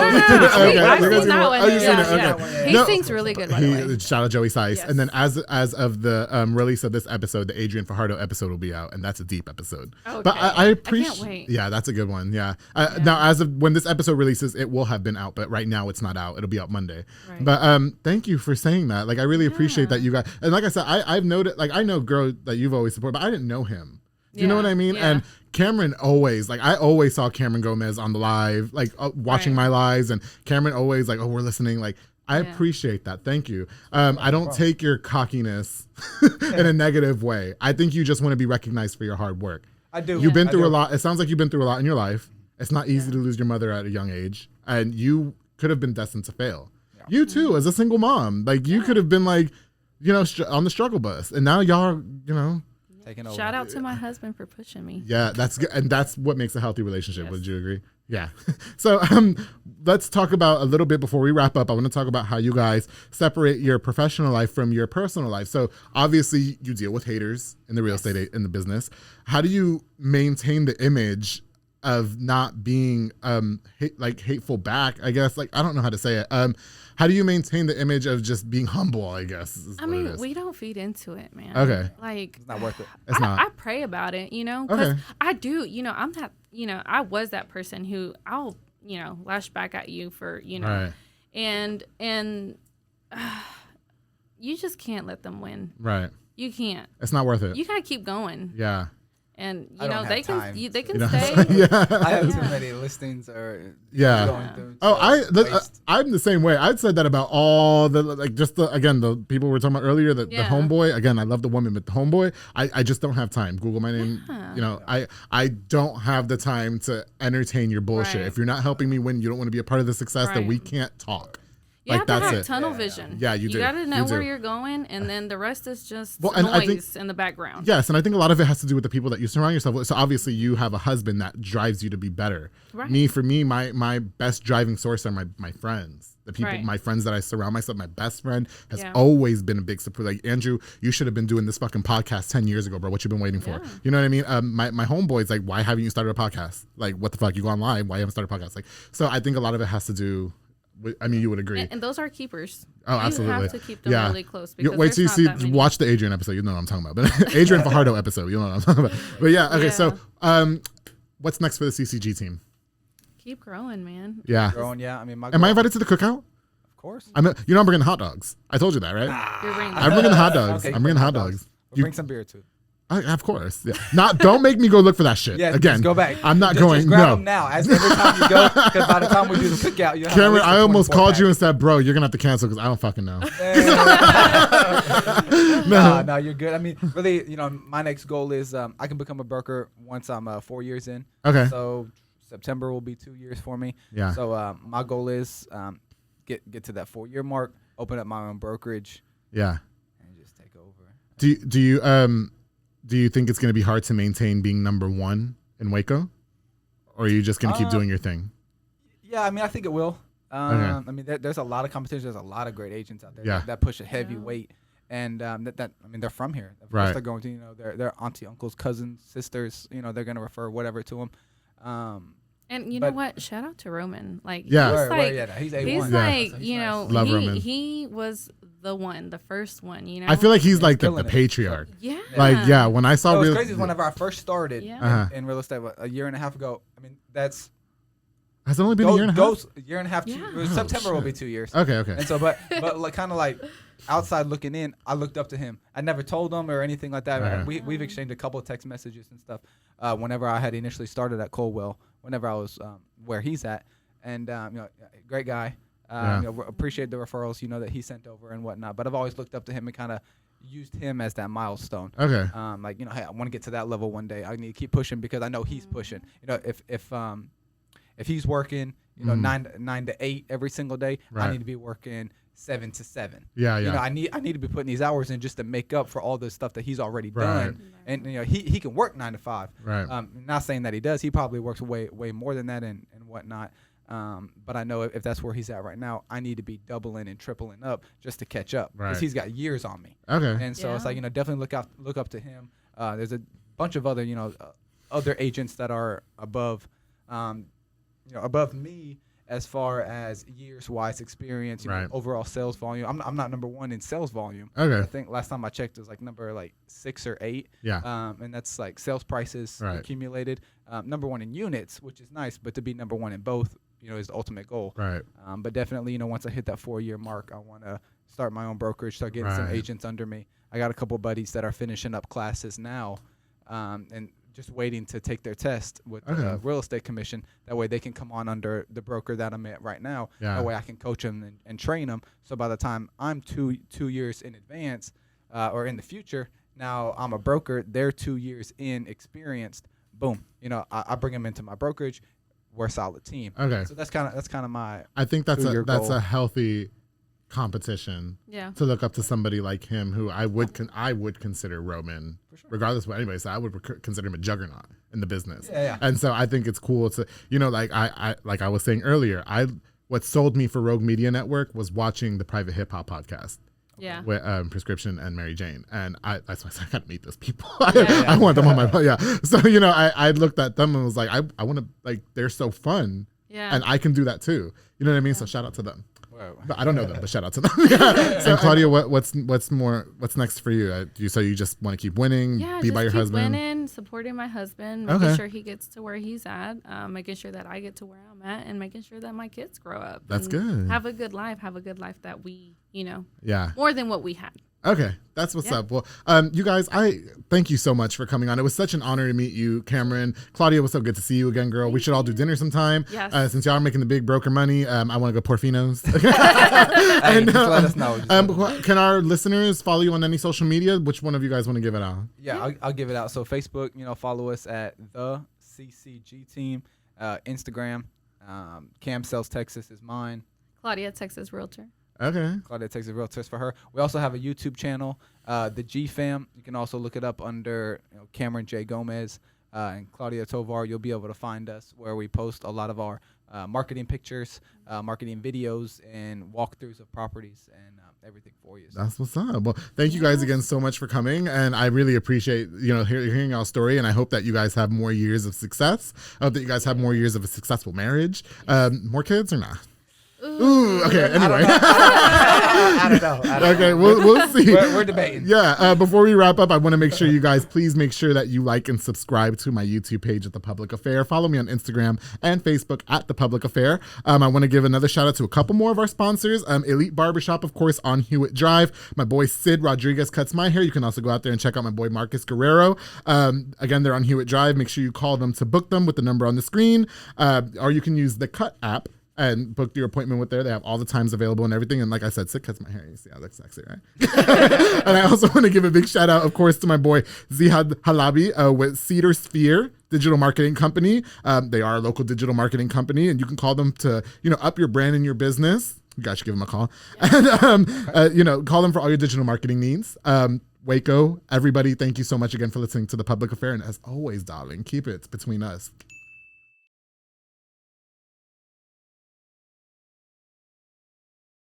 that one. You've seen it. Okay. He sings really good, by the way. Shout out Joey Sice. Yes. And then as of the release of this episode, the Adrian Fajardo episode will be out, and that's a deep episode. Okay. But I appreciate. I can't wait. Yeah, that's a good one. Yeah. Now, as of when this episode releases, it will have been out, but right now it's not out. It'll be out Monday. Right. But thank you for saying that. Like, I really appreciate that you guys. And like I said, I've noted. Like, I know girl that you've always supported, but I didn't know him. Do you know what I mean? Yeah. And Cameron always, like, I always saw Cameron Gomez on the live, like watching my lives, and Cameron always like, oh, we're listening. Like, I appreciate that. Thank you. I don't take your cockiness in a negative way. I think you just want to be recognized for your hard work. I do. You've been through a lot. It sounds like you've been through a lot in your life. It's not easy to lose your mother at a young age, and you could have been destined to fail. Yeah. You too, as a single mom, like you could have been like, you know, on the struggle bus, and now y'all, you know. Shout out to my husband for pushing me. Yeah, that's good, and that's what makes a healthy relationship. Yes. Would you agree? Yeah. So let's talk about a little bit before we wrap up. I want to talk about how you guys separate your professional life from your personal life. So obviously you deal with haters in the real estate in the business. How do you maintain the image of not being hateful back? I guess, like, I don't know how to say it. How do you maintain the image of just being humble, I guess? I mean, we don't feed into it, man. Okay. Like, it's not worth it. It's not. I pray about it, you know, because I do, you know, I'm that, you know, I was that person who I'll, you know, lash back at you for, you know, and you just can't let them win. Right. You can't. It's not worth it. You gotta keep going. Yeah. And you know they can know, stay. I have too many listings or going through. I'm the same way. I'd said that about all the the people we were talking about earlier. The homeboy. Again, I love the woman, but the homeboy. I just don't have time. Google my name. Yeah. You know, I don't have the time to entertain your bullshit. If you're not helping me win, you don't want to be a part of the success. Then we can't talk. You have to have tunnel vision. Yeah, you do. You got to know where you're going, and then the rest is just noise in the background. Yes, and I think a lot of it has to do with the people that you surround yourself with. So obviously you have a husband that drives you to be better. Right. For me, my best driving source are my friends. The people, my friends that I surround myself. My best friend has always been a big support. Like, Andrew, you should have been doing this fucking podcast 10 years ago, bro. What you been waiting for? You know what I mean? My homeboy's like, why haven't you started a podcast? Like, what the fuck? You go online. Why haven't you started a podcast? Like, so I think a lot of it has to do. I mean, you would agree. And those are keepers. Oh, absolutely. You have to keep them really close. Wait till you watch the Adrian episode. You know what I'm talking about. But Adrian Fajardo episode. You know what I'm talking about. But yeah, okay. So what's next for the CCG team? Keep growing, man. Yeah. Growing, yeah. I mean, am I invited to the cookout? Of course. I'm bringing hot dogs. I told you that, right? I'm bringing hot dogs. Okay, I'm bringing hot dogs. We'll bring some beer too. Of course, yeah. Don't make me go look for that shit. Yeah, again, just go back. I'm not going. Just grab them now. As every time you go, because by the time we do the cookout, you have Cameron, I almost called you and said, "Bro, you're gonna have to cancel because I don't fucking know." No, you're good. I mean, really, you know, my next goal is I can become a broker once I'm 4 years in. Okay. So September will be 2 years for me. Yeah. So my goal is get to that 4 year mark, open up my own brokerage. Yeah. And just take over. Do you think it's going to be hard to maintain being number one in Waco? Or are you just going to keep doing your thing? Yeah, I mean, I think it will. I mean, there's a lot of competition. There's a lot of great agents out there that push a heavy weight. And I mean, they're from here. Of course they're going to, you know, their auntie, uncles, cousins, sisters, you know, they're going to refer whatever to them. And you know what? Shout out to Roman. Like, he's A1. He's like, you know, he was the first one, you know. I feel like he's like the patriarch. Yeah. Like, when I saw what's crazy is whenever I first started in real estate a year and a half ago, I mean, has it only been a year and a half? Year and a half. September will be 2 years. Okay. And so, but like, kind of like outside looking in, I looked up to him. I never told him or anything like that. We've exchanged a couple of text messages and stuff whenever I had initially started at Colwell, whenever I was where he's at. And, you know, great guy. Appreciate the referrals, that he sent over and whatnot. But I've always looked up to him and kind of used him as that milestone. Okay. Hey, I want to get to that level one day. I need to keep pushing because I know he's pushing. If he's working, 9 to 8 every single day, I need to be working 7 to 7. Yeah. I need to be putting these hours in just to make up for all the stuff that he's already done. And he can work 9 to 5. Right. Not saying that he does. He probably works way more than that and whatnot. But I know if that's where he's at right now, I need to be doubling and tripling up just to catch up because he's got years on me. Okay. And so it's like, definitely look up to him. There's a bunch of other, other agents that are above me as far as years-wise experience, overall sales volume. I'm not number 1 in sales volume. Okay. I think last time I checked it was number 6 or 8. Yeah. And that's sales prices accumulated. Number 1 in units, which is nice, but to be number 1 in both, is the ultimate goal. Right. But definitely, once I hit that 4-year mark, I want to start my own brokerage, start getting some agents under me. I got a couple buddies that are finishing up classes now, and just waiting to take their test with the real estate commission. That way they can come on under the broker that I'm at right now. Yeah. That way I can coach them and train them. So by the time I'm two years in advance or in the future, now I'm a broker. They're 2 years in experienced. Boom. I bring them into my brokerage. We're a solid team. Okay. So that's kind of my. I think that's goal. a healthy competition. Yeah. To look up to somebody like him, who I would consider Roman, regardless of what anybody said. I would consider him a juggernaut in the business. Yeah. And so I think it's cool to like I was saying earlier. What sold me for Rogue Media Network was watching the Private Hip Hop podcast. Yeah. With Prescription and Mary Jane. And that's why I said, I gotta meet those people. I want them on my So, I looked at them and was like, I want to, they're so fun. Yeah. And I can do that too. You know what I mean? So shout out to them. Whoa. But I don't know them, but shout out to them. So, and Claudia, what's next for you? You just want to keep winning, be by your husband? Winning, supporting my husband, making sure he gets to where he's at, making sure that I get to where I'm at, and making sure that my kids grow up. That's good. Have a good life that we, yeah, more than what we had. Okay, that's what's up. Well, you guys, I thank you so much for coming on. It was such an honor to meet you, Cameron. Claudia, was so good to see you again, girl. We should all do dinner sometime. Yes. Since y'all are making the big broker money, I want to go Porfino's. And let us know. Can our listeners follow you on any social media? Which one of you guys want to give it out? Yeah, I'll give it out. So Facebook, follow us at the CCG team. Instagram, Cam Sells Texas is mine. Claudia, Texas Realtor. Okay. Claudia Texas Realtors for her. We also have a YouTube channel, the G Fam. You can also look it up under Cameron J. Gomez and Claudia Tovar. You'll be able to find us where we post a lot of our marketing pictures, marketing videos, and walkthroughs of properties and everything for you. So. That's what's up. Well, thank you guys again so much for coming, and I really appreciate hearing y'all's story. And I hope that you guys have more years of success. I hope that you guys have more years of a successful marriage. More kids or not? Ooh, okay, anyway. I don't know. Okay, we'll see. We're debating. Yeah, before we wrap up, I want to make sure you guys please make sure that you like and subscribe to my YouTube page at The Public Affair. Follow me on Instagram and Facebook at The Public Affair. I want to give another shout out to a couple more of our sponsors. Elite Barbershop, of course, on Hewitt Drive. My boy Sid Rodriguez cuts my hair. You can also go out there and check out my boy Marcus Guerrero. Again, they're on Hewitt Drive. Make sure you call them to book them with the number on the screen. Or you can use the Cut app and book your appointment with there. They have all the times available and everything. And like I said, Sid cuts my hair. You see how that's sexy, right? And I also want to give a big shout out, of course, to my boy Zihad Halabi with Cedar Sphere Digital Marketing Company. They are a local digital marketing company, and you can call them to, up your brand and your business. You guys should give them a call. And, call them for all your digital marketing needs. Waco, everybody, thank you so much again for listening to The Public Affair. And as always, darling, keep it between us.